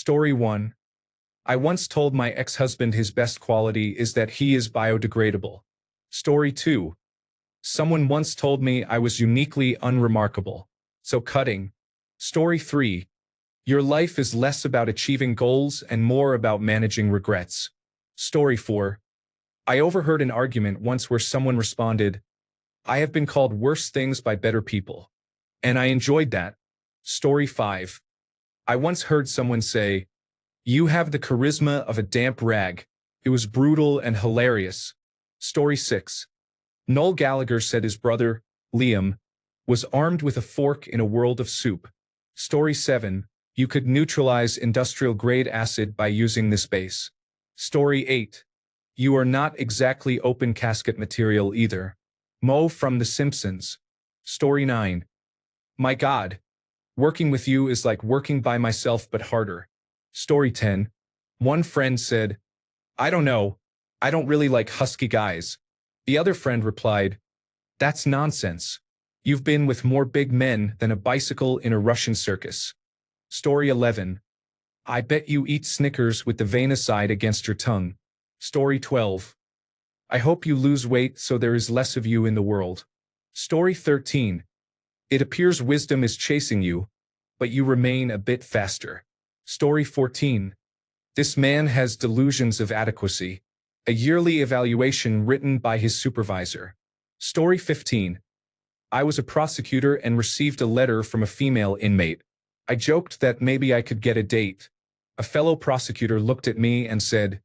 Story 1. I once told my ex-husband his best quality is that he is biodegradable. Story 2. Someone once told me I was uniquely unremarkable. So cutting. Story 3. Your life is less about achieving goals and more about managing regrets. Story 4. I overheard an argument once where someone responded, I have been called worse things by better people. And I enjoyed that. Story 5. I once heard someone say, you have the charisma of a damp rag. It was brutal and hilarious. Story 6. Noel Gallagher said his brother, Liam, was armed with a fork in a world of soup. Story 7. You could neutralize industrial-grade acid by using this base. Story 8. You are not exactly open casket material either. Moe from The Simpsons. Story 9. My God. Working with you is like working by myself but harder. Story 10. One friend said, I don't know. I don't really like husky guys. The other friend replied, that's nonsense. You've been with more big men than a bicycle in a Russian circus. Story 11. I bet you eat Snickers with the venicide against your tongue. Story 12. I hope you lose weight so there is less of you in the world. Story 13. It appears wisdom is chasing you, but you remain a bit faster. Story 14. This man has delusions of adequacy. A yearly evaluation written by his supervisor. Story 15. I was a prosecutor and received a letter from a female inmate. I joked that maybe I could get a date. A fellow prosecutor looked at me and said,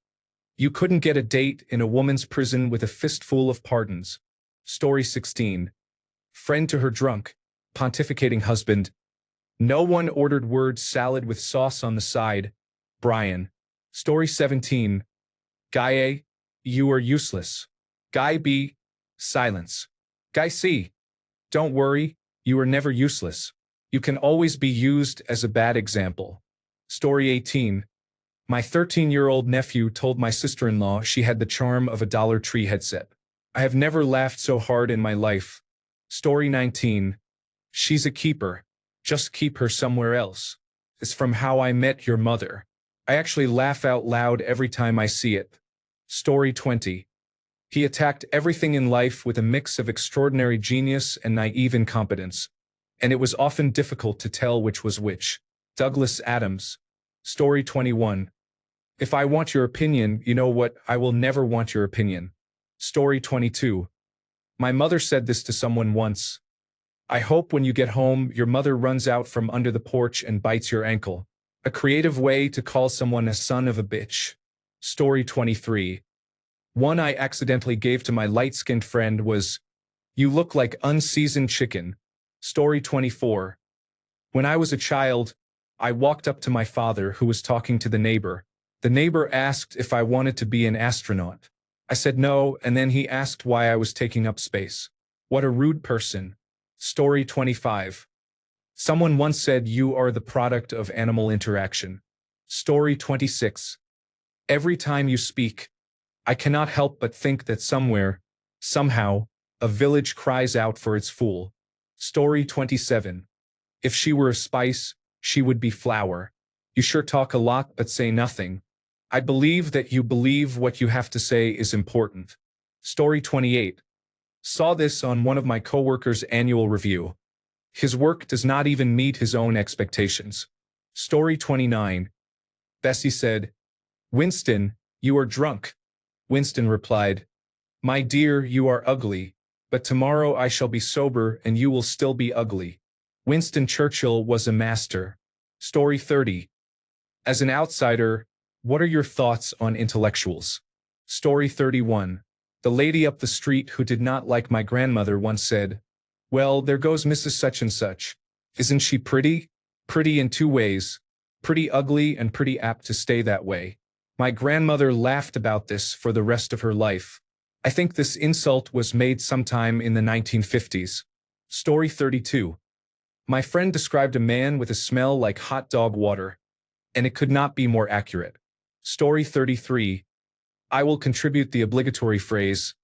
you couldn't get a date in a woman's prison with a fistful of pardons. Story 16. Friend to her drunk, pontificating husband. No one ordered word salad with sauce on the side. Brian. Story 17. Guy A, you are useless. Guy B, silence. Guy C, don't worry, you are never useless. You can always be used as a bad example. Story 18. My 13-year-old nephew told my sister-in-law she had the charm of a Dollar Tree headset. I have never laughed so hard in my life. Story 19. She's a keeper. Just keep her somewhere else. It's from How I Met Your Mother. I actually laugh out loud every time I see it. Story 20. He attacked everything in life with a mix of extraordinary genius and naive incompetence, and it was often difficult to tell which was which. Douglas Adams. Story 21. If I want your opinion, you know what, I will never want your opinion. Story 22. My mother said this to someone once. I hope when you get home, your mother runs out from under the porch and bites your ankle. A creative way to call someone a son of a bitch. Story 23. One I accidentally gave to my light-skinned friend was, you look like unseasoned chicken. Story 24. When I was a child, I walked up to my father who was talking to the neighbor. The neighbor asked if I wanted to be an astronaut. I said no, and then he asked why I was taking up space. What a rude person. Story 25. Someone once said you are the product of animal interaction. Story 26. Every time you speak, I cannot help but think that somewhere, somehow, a village cries out for its fool. Story 27. If she were a spice, she would be flour. You sure talk a lot but say nothing. I believe that you believe what you have to say is important. Story 28. Saw this on one of my coworkers' annual review. His work does not even meet his own expectations. Story 29. Bessie said, Winston, you are drunk. Winston replied, my dear, you are ugly, but tomorrow I shall be sober and you will still be ugly. Winston Churchill was a master. Story 30. As an outsider, what are your thoughts on intellectuals? Story 31. The lady up the street who did not like my grandmother once said, well, there goes Mrs. Such and Such. Isn't she pretty? Pretty in two ways. Pretty ugly and pretty apt to stay that way. My grandmother laughed about this for the rest of her life. I think this insult was made sometime in the 1950s. Story 32. My friend described a man with a smell like hot dog water, and it could not be more accurate. Story 33. I will contribute the obligatory phrase,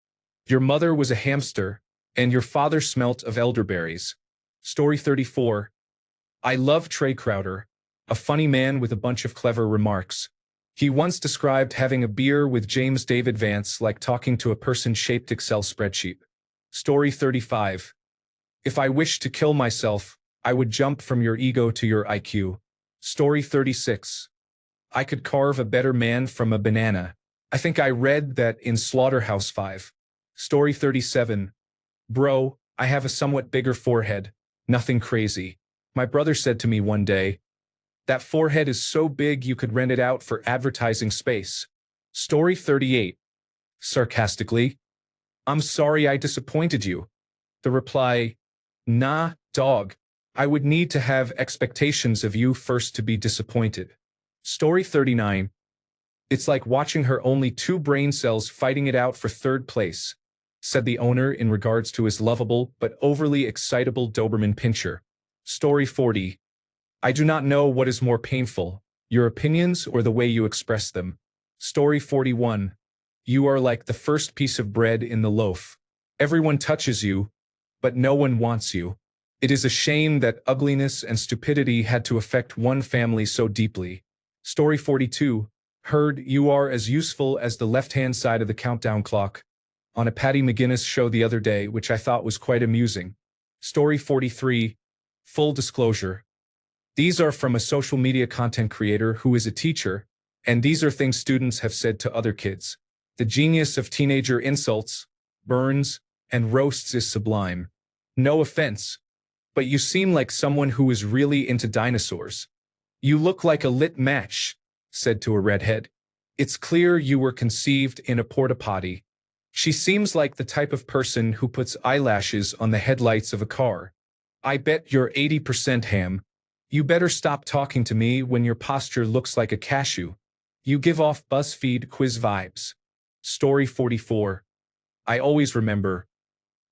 your mother was a hamster, and your father smelt of elderberries. Story 34. I love Trey Crowder. a funny man with a bunch of clever remarks. He once described having a beer with James David Vance like talking to a person-shaped Excel spreadsheet. Story 35. If I wished to kill myself, I would jump from your ego to your IQ. Story 36. I could carve a better man from a banana. I think I read that in Slaughterhouse-Five. Story 37. Bro, I have a somewhat bigger forehead. Nothing crazy. My brother said to me one day, that forehead is so big you could rent it out for advertising space. Story 38. Sarcastically. I'm sorry I disappointed you. The reply, nah, dog. I would need to have expectations of you first to be disappointed. Story 39. It's like watching her only 2 brain cells fighting it out for third place, said the owner in regards to his lovable but overly excitable Doberman Pinscher. Story 40. I do not know what is more painful, your opinions or the way you express them. Story 41. You are like the first piece of bread in the loaf. Everyone touches you, but no one wants you. It is a shame that ugliness and stupidity had to affect one family so deeply. Story 42. Heard you are as useful as the left-hand side of the countdown clock on a Patty McGinnis show the other day, which I thought was quite amusing. Story 43. Full disclosure. These are from a social media content creator who is a teacher, and these are things students have said to other kids. The genius of teenager insults, burns, and roasts is sublime. No offense, but you seem like someone who is really into dinosaurs. You look like a lit match, said to a redhead. It's clear you were conceived in a porta potty. She seems like the type of person who puts eyelashes on the headlights of a car. I bet you're 80% ham. You better stop talking to me when your posture looks like a cashew. You give off BuzzFeed quiz vibes. Story 44. I always remember.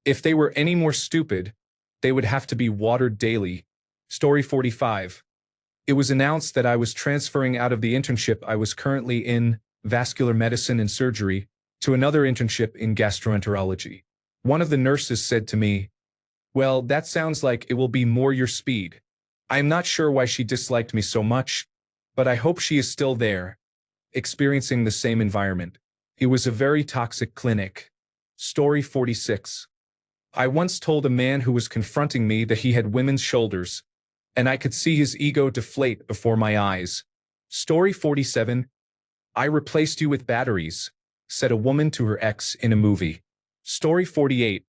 If they were any more stupid, they would have to be watered daily. Story 45. It was announced that I was transferring out of the internship I was currently in, vascular medicine and surgery, to another internship in gastroenterology. One of the nurses said to me, well, that sounds like it will be more your speed. I am not sure why she disliked me so much, but I hope she is still there, experiencing the same environment. It was a very toxic clinic. Story 46. I once told a man who was confronting me that he had women's shoulders, and I could see his ego deflate before my eyes. Story 47. I replaced you with batteries, said a woman to her ex in a movie. Story 48.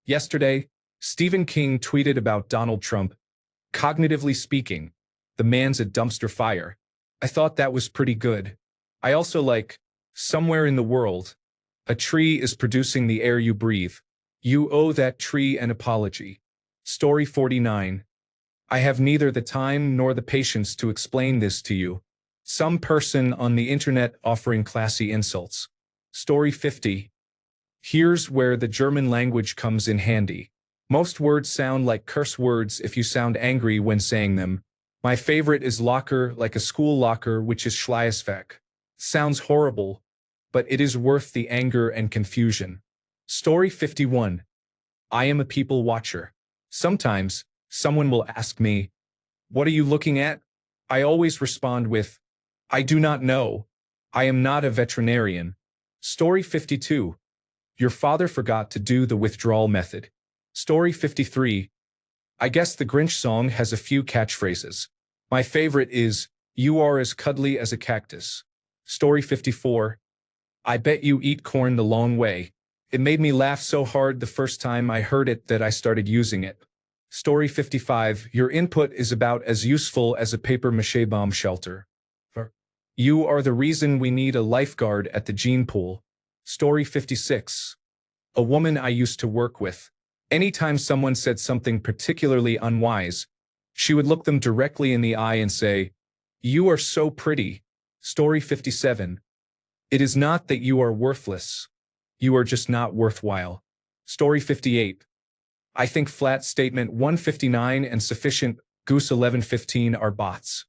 Yesterday, Stephen King tweeted about Donald Trump. Cognitively speaking, the man's a dumpster fire. I thought that was pretty good. I also like, somewhere in the world, a tree is producing the air you breathe. You owe that tree an apology. Story 49. I have neither the time nor the patience to explain this to you. Some person on the internet offering classy insults. Story 50. Here's where the German language comes in handy. Most words sound like curse words if you sound angry when saying them. My favorite is locker, like a school locker, which is Schleißfach. Sounds horrible, but it is worth the anger and confusion. Story 51. I am a people watcher. Sometimes, someone will ask me, what are you looking at? I always respond with, I do not know. I am not a veterinarian. Story 52. Your father forgot to do the withdrawal method. Story 53. I guess the Grinch song has a few catchphrases. My favorite is, you are as cuddly as a cactus. Story 54. I bet you eat corn the long way. It made me laugh so hard the first time I heard it that I started using it. Story 55. Your input is about as useful as a papier-mâché bomb shelter. You are the reason we need a lifeguard at the gene pool. Story 56. A woman I used to work with. Anytime someone said something particularly unwise, she would look them directly in the eye and say, you are so pretty. Story 57. It is not that you are worthless. You are just not worthwhile. Story 58. I think flat statement 159 and sufficient goose 1115 are bots.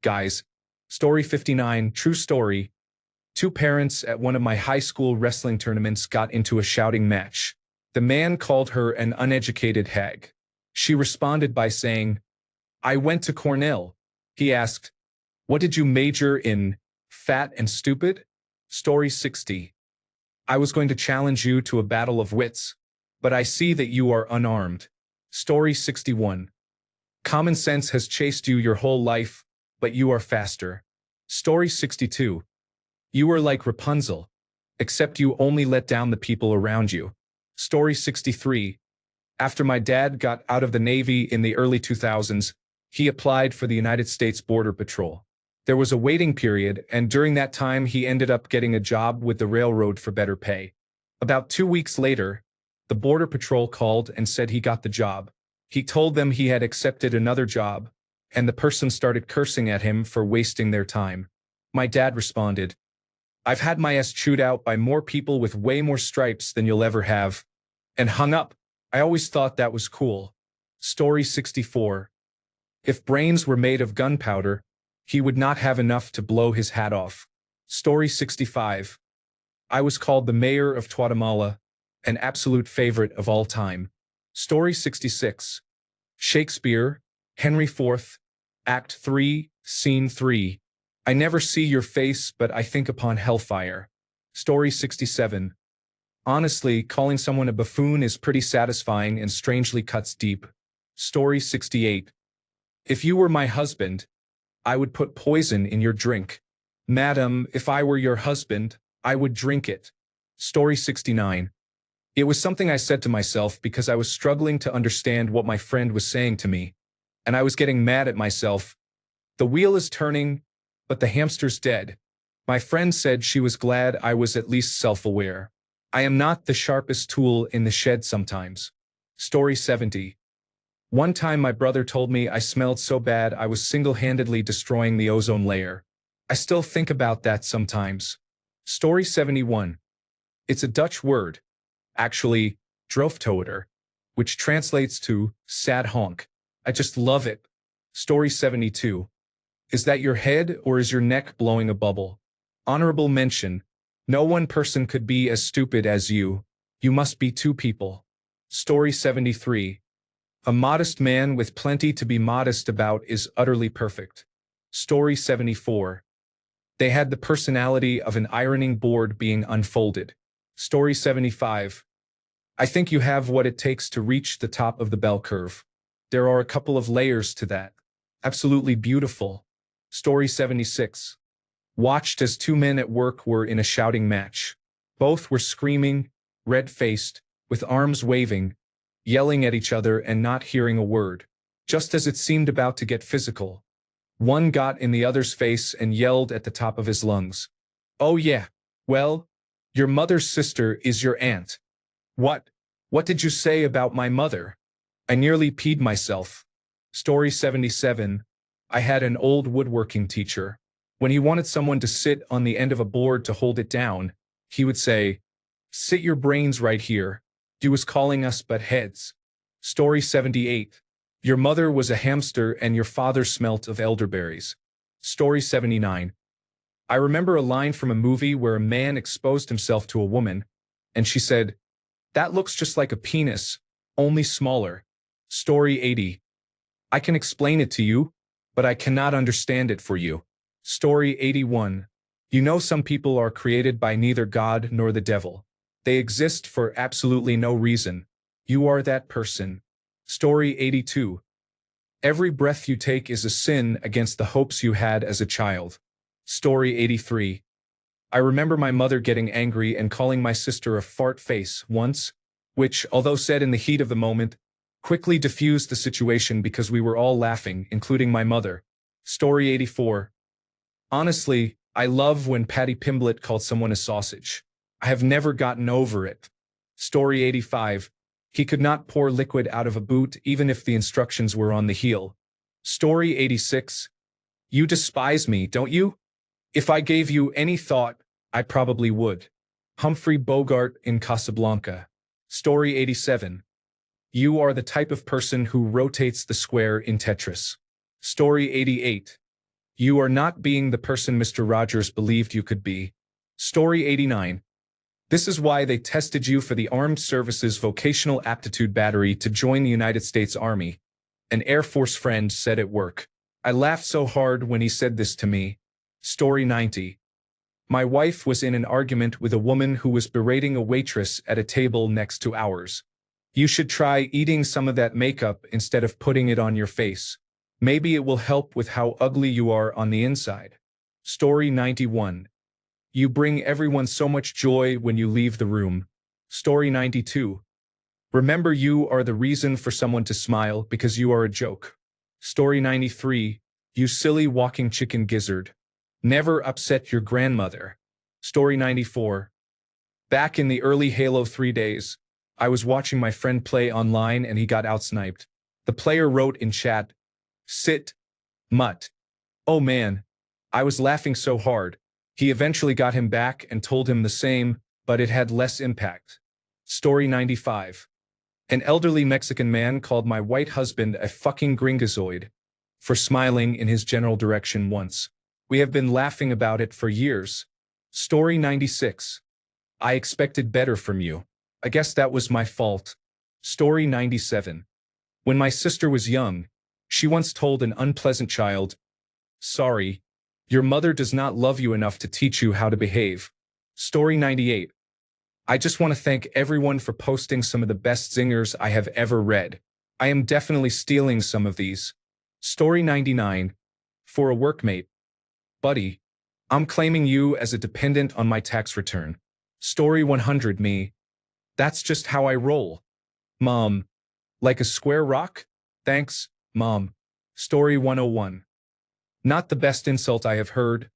Guys. Story 59. True story. 2 parents at one of my high school wrestling tournaments got into a shouting match. The man called her an uneducated hag. She responded by saying, I went to Cornell. He asked, "What did you major in? Fat and stupid?" Story 60. I was going to challenge you to a battle of wits, but I see that you are unarmed. Story 61. Common sense has chased you your whole life, but you are faster. Story 62. You are like Rapunzel, except you only let down the people around you. Story 63. After my dad got out of the Navy in the early 2000s, he applied for the United States Border Patrol. There was a waiting period, and during that time he ended up getting a job with the railroad for better pay. About 2 weeks later, the Border Patrol called and said he got the job. He told them he had accepted another job, and the person started cursing at him for wasting their time. My dad responded, "I've had my ass chewed out by more people with way more stripes than you'll ever have," and hung up. I always thought that was cool. Story 64. If brains were made of gunpowder, he would not have enough to blow his hat off. Story 65. I was called the mayor of Guatemala, an absolute favorite of all time. Story 66. Shakespeare, Henry IV, Act 3, Scene 3. I never see your face, but I think upon hellfire. Story 67. Honestly, calling someone a buffoon is pretty satisfying and strangely cuts deep. Story 68. If you were my husband, I would put poison in your drink. Madam, if I were your husband, I would drink it. Story 69. It was something I said to myself because I was struggling to understand what my friend was saying to me, and I was getting mad at myself. The wheel is turning, but the hamster's dead. My friend said she was glad I was at least self-aware. I am not the sharpest tool in the shed sometimes. Story 70. One time my brother told me I smelled so bad I was single-handedly destroying the ozone layer. I still think about that sometimes. Story 71. It's a Dutch word, actually, droeftoeter, which translates to sad honk. I just love it. Story 72. Is that your head or is your neck blowing a bubble? Honorable mention. No one person could be as stupid as you. You must be two people. Story 73. A modest man with plenty to be modest about is utterly perfect. Story 74. They had the personality of an ironing board being unfolded. Story 75. I think you have what it takes to reach the top of the bell curve. There are a couple of layers to that. Absolutely beautiful. Story 76. Watched as two men at work were in a shouting match. Both were screaming, red-faced, with arms waving, yelling at each other and not hearing a word. Just as it seemed about to get physical, one got in the other's face and yelled at the top of his lungs. "Oh yeah, well, your mother's sister is your aunt." What? What did you say about my mother? I nearly peed myself. Story 77. I had an old woodworking teacher. When he wanted someone to sit on the end of a board to hold it down, he would say, "Sit your brains right here." He was calling us butt heads. Story 78. Your mother was a hamster and your father smelt of elderberries. Story 79. I remember a line from a movie where a man exposed himself to a woman, and she said, "That looks just like a penis, only smaller." Story 80. I can explain it to you, but I cannot understand it for you. Story 81. You know some people are created by neither God nor the devil. They exist for absolutely no reason. You are that person. Story 82. Every breath you take is a sin against the hopes you had as a child. Story 83. I remember my mother getting angry and calling my sister a fart face once, which, although said in the heat of the moment, quickly diffused the situation because we were all laughing, including my mother. Story 84. Honestly, I love when Patty Pimblett called someone a sausage. I have never gotten over it. Story 85. He could not pour liquid out of a boot even if the instructions were on the heel. Story 86. You despise me, don't you? If I gave you any thought, I probably would. Humphrey Bogart in Casablanca. Story 87. You are the type of person who rotates the square in Tetris. Story 88. You are not being the person Mr. Rogers believed you could be. Story 89. This is why they tested you for the Armed Services Vocational Aptitude Battery to join the United States Army. An Air Force friend said at work. I laughed so hard when he said this to me. Story 90. My wife was in an argument with a woman who was berating a waitress at a table next to ours. You should try eating some of that makeup instead of putting it on your face. Maybe it will help with how ugly you are on the inside. Story 91. You bring everyone so much joy when you leave the room. Story 92. Remember, you are the reason for someone to smile because you are a joke. Story 93. You silly walking chicken gizzard. Never upset your grandmother. Story 94. Back in the early Halo 3 days, I was watching my friend play online and he got outsniped. The player wrote in chat, "Sit, mutt." Oh man, I was laughing so hard. He eventually got him back and told him the same, but it had less impact. Story 95. An elderly Mexican man called my white husband a fucking gringozoid for smiling in his general direction once. We have been laughing about it for years. Story 96. I expected better from you. I guess that was my fault. Story 97. When my sister was young, she once told an unpleasant child, "Sorry, your mother does not love you enough to teach you how to behave." Story 98. I just want to thank everyone for posting some of the best zingers I have ever read. I am definitely stealing some of these. Story 99. For a workmate. Buddy, I'm claiming you as a dependent on my tax return. Story 100. Me. That's just how I roll. Mom. Like a square rock? Thanks, Mom. Story 101. Not the best insult I have heard,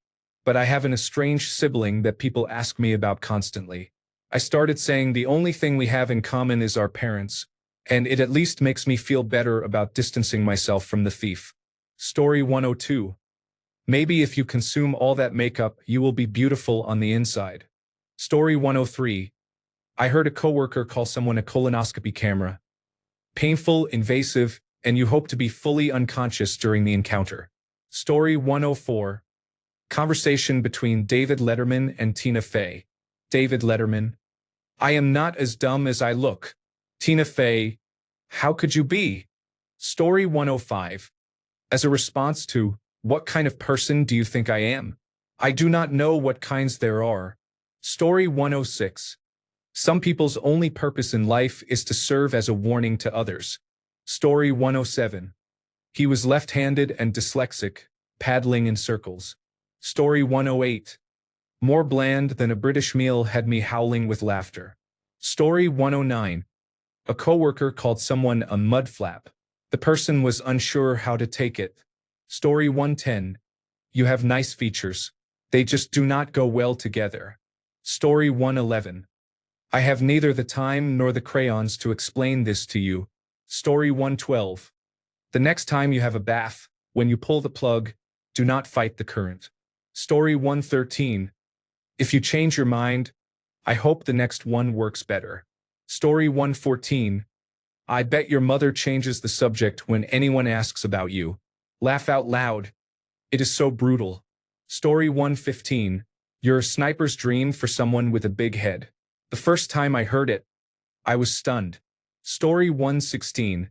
but I have an estranged sibling that people ask me about constantly. I started saying the only thing we have in common is our parents, and it at least makes me feel better about distancing myself from the thief. Story 102. Maybe if you consume all that makeup, you will be beautiful on the inside. Story 103. I heard a coworker call someone a colonoscopy camera. Painful, invasive, and you hope to be fully unconscious during the encounter. Story 104. Conversation between David Letterman and Tina Fey. David Letterman. I am not as dumb as I look. Tina Fey. How could you be? Story 105. As a response to, what kind of person do you think I am? I do not know what kinds there are. Story 106. Some people's only purpose in life is to serve as a warning to others. Story 107. He was left-handed and dyslexic, paddling in circles. Story 108. More bland than a British meal had me howling with laughter. Story 109. A coworker called someone a mudflap. The person was unsure how to take it. Story 110. You have nice features. They just do not go well together. Story 111. I have neither the time nor the crayons to explain this to you. Story 112. The next time you have a bath, when you pull the plug, do not fight the current. Story 113. If you change your mind, I hope the next one works better. Story 114. I bet your mother changes the subject when anyone asks about you. Laugh out loud. It is so brutal. Story 115. You're a sniper's dream for someone with a big head. The first time I heard it, I was stunned. Story 116.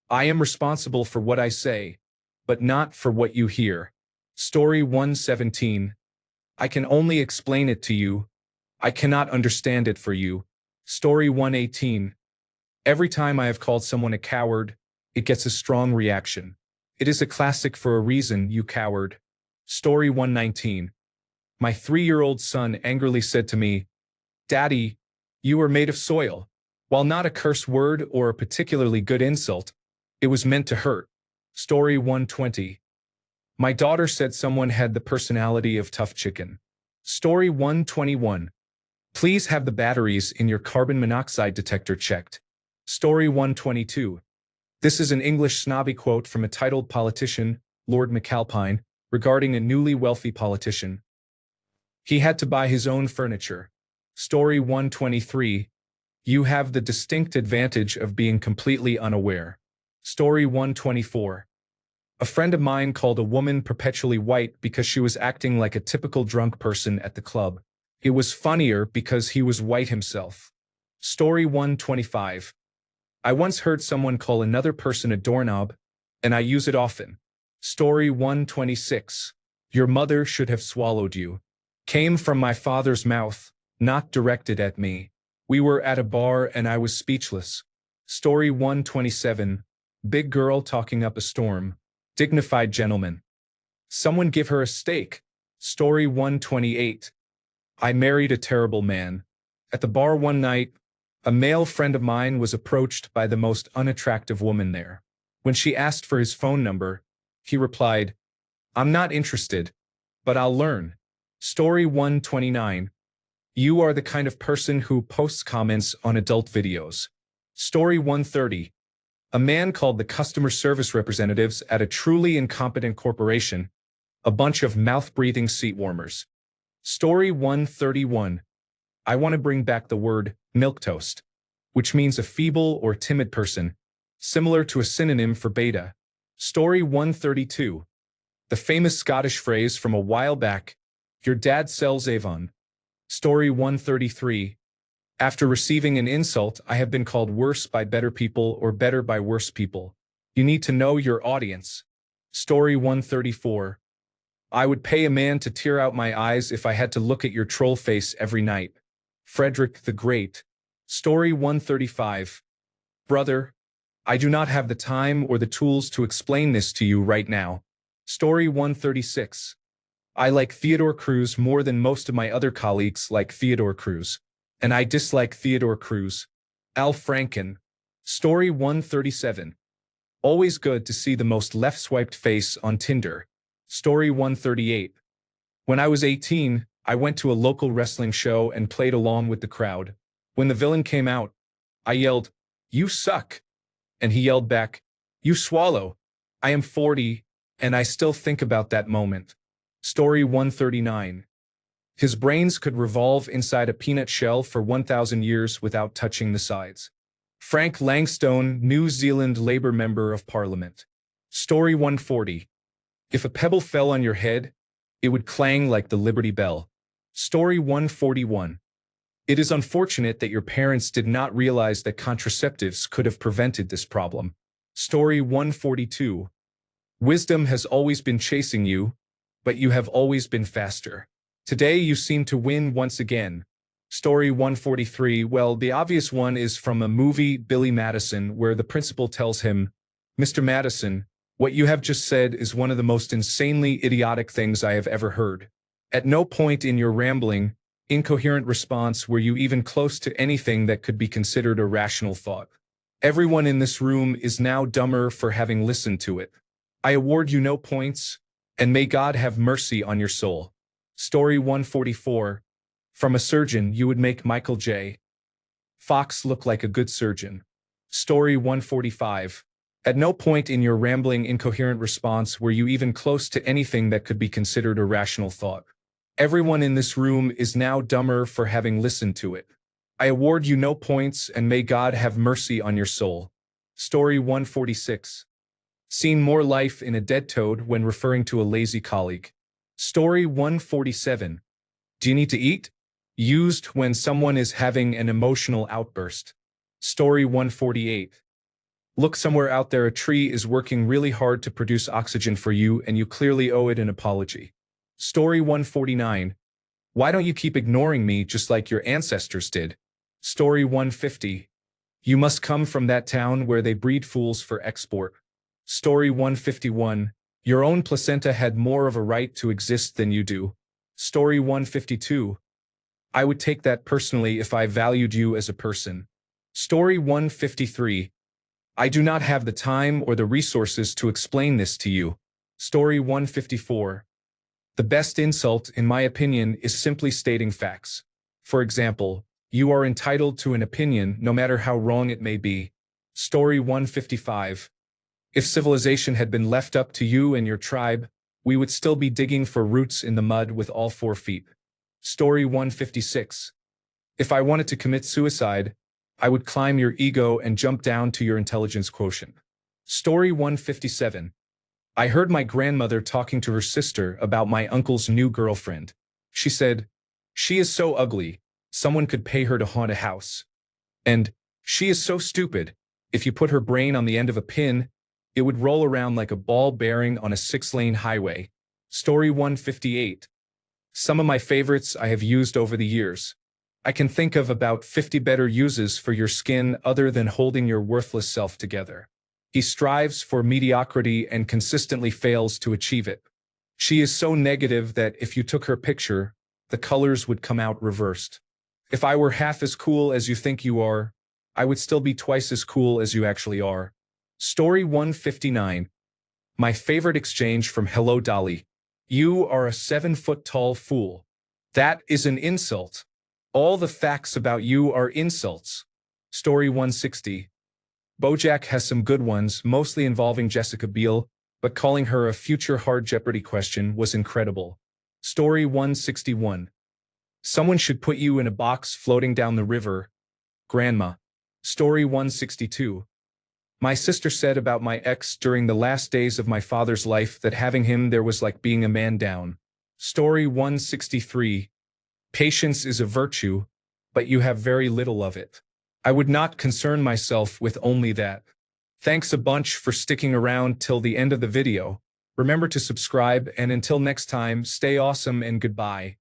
I am responsible for what I say, but not for what you hear. Story 117. I can only explain it to you. I cannot understand it for you. Story 118. Every time I have called someone a coward, it gets a strong reaction. It is a classic for a reason, you coward. Story 119. My 3-year-old son angrily said to me, "Daddy, you are made of soil." While not a curse word or a particularly good insult, it was meant to hurt. Story 120. My daughter said someone had the personality of tough chicken. Story 121. Please have the batteries in your carbon monoxide detector checked. Story 122. This is an English snobby quote from a titled politician, Lord McAlpine, regarding a newly wealthy politician. He had to buy his own furniture. Story 123. You have the distinct advantage of being completely unaware. Story 124. A friend of mine called a woman perpetually white because she was acting like a typical drunk person at the club. It was funnier because he was white himself. Story 125. I once heard someone call another person a doorknob, and I use it often. Story 126. Your mother should have swallowed you. Came from my father's mouth, not directed at me. We were at a bar and I was speechless. Story 127. Big girl talking up a storm. Dignified gentleman. Someone give her a steak. Story 128. I married a terrible man. At the bar one night, a male friend of mine was approached by the most unattractive woman there. When she asked for his phone number, he replied, I'm not interested, but I'll learn. Story 129. You are the kind of person who posts comments on adult videos. Story 130. A man called the customer service representatives at a truly incompetent corporation a bunch of mouth-breathing seat warmers. Story 131. I want to bring back the word milquetoast, which means a feeble or timid person, similar to a synonym for beta. Story 132. The famous Scottish phrase from a while back, your dad sells Avon. Story 133. After receiving an insult, I have been called worse by better people or better by worse people. You need to know your audience. Story 134. I would pay a man to tear out my eyes if I had to look at your troll face every night. Frederick the Great. Story 135. Brother, I do not have the time or the tools to explain this to you right now. Story 136. I like Theodore Cruz more than most of my other colleagues like Theodore Cruz. And I dislike Theodore Cruz. Al Franken. Story 137. Always good to see the most left-swiped face on Tinder. Story 138. When I was 18, I went to a local wrestling show and played along with the crowd. When the villain came out, I yelled, "You suck." And he yelled back, "You swallow." I am 40, and I still think about that moment. Story 139. His brains could revolve inside a peanut shell for 1,000 years without touching the sides. Frank Langstone, New Zealand Labour Member of Parliament. Story 140. If a pebble fell on your head, it would clang like the Liberty Bell. Story 141. It is unfortunate that your parents did not realize that contraceptives could have prevented this problem. Story 142. Wisdom has always been chasing you, but you have always been faster. Today you seem to win once again. Story 143. Well, the obvious one is from a movie, Billy Madison, where the principal tells him, "Mr. Madison, what you have just said is one of the most insanely idiotic things I have ever heard. At no point in your rambling, incoherent response were you even close to anything that could be considered a rational thought. Everyone in this room is now dumber for having listened to it. I award you no points, and may God have mercy on your soul." Story 144. From a surgeon, you would make Michael J. Fox look like a good surgeon. Story 145. At no point in your rambling, incoherent response were you even close to anything that could be considered a rational thought. Everyone in this room is now dumber for having listened to it. I award you no points, and may God have mercy on your soul. Story 146. Seen more life in a dead toad when referring to a lazy colleague. Story 147. Do you need to eat? Used when someone is having an emotional outburst. Story 148. Look somewhere out there, a tree is working really hard to produce oxygen for you and you clearly owe it an apology. Story 149. Why don't you keep ignoring me just like your ancestors did? Story 150. You must come from that town where they breed fools for export. Story 151. Your own placenta had more of a right to exist than you do. Story 152. I would take that personally if I valued you as a person. Story 153. I do not have the time or the resources to explain this to you. Story 154. The best insult, in my opinion, is simply stating facts. For example, you are entitled to an opinion no matter how wrong it may be. Story 155. If civilization had been left up to you and your tribe, we would still be digging for roots in the mud with all 4 feet. Story 156. If I wanted to commit suicide, I would climb your ego and jump down to your intelligence quotient. Story 157. I heard my grandmother talking to her sister about my uncle's new girlfriend. She said, "She is so ugly, someone could pay her to haunt a house." And, "She is so stupid, if you put her brain on the end of a pin, It would roll around like a ball bearing on a 6-lane highway. Story 158. Some of my favorites I have used over the years. I can think of about 50 better uses for your skin other than holding your worthless self together. He strives for mediocrity and consistently fails to achieve it. She is so negative that if you took her picture, the colors would come out reversed. If I were half as cool as you think you are, I would still be twice as cool as you actually are. Story 159. My favorite exchange from Hello Dolly. You are a 7-foot-tall fool. That is an insult. All the facts about you are insults. Story 160. BoJack has some good ones, mostly involving Jessica Biel, but calling her a future hard Jeopardy question was incredible. Story 161. Someone should put you in a box floating down the river. Grandma. Story 162. My sister said about my ex during the last days of my father's life that having him there was like being a man down. Story 163. Patience is a virtue, but you have very little of it. I would not concern myself with only that. Thanks a bunch for sticking around till the end of the video. Remember to subscribe, and until next time, stay awesome and goodbye.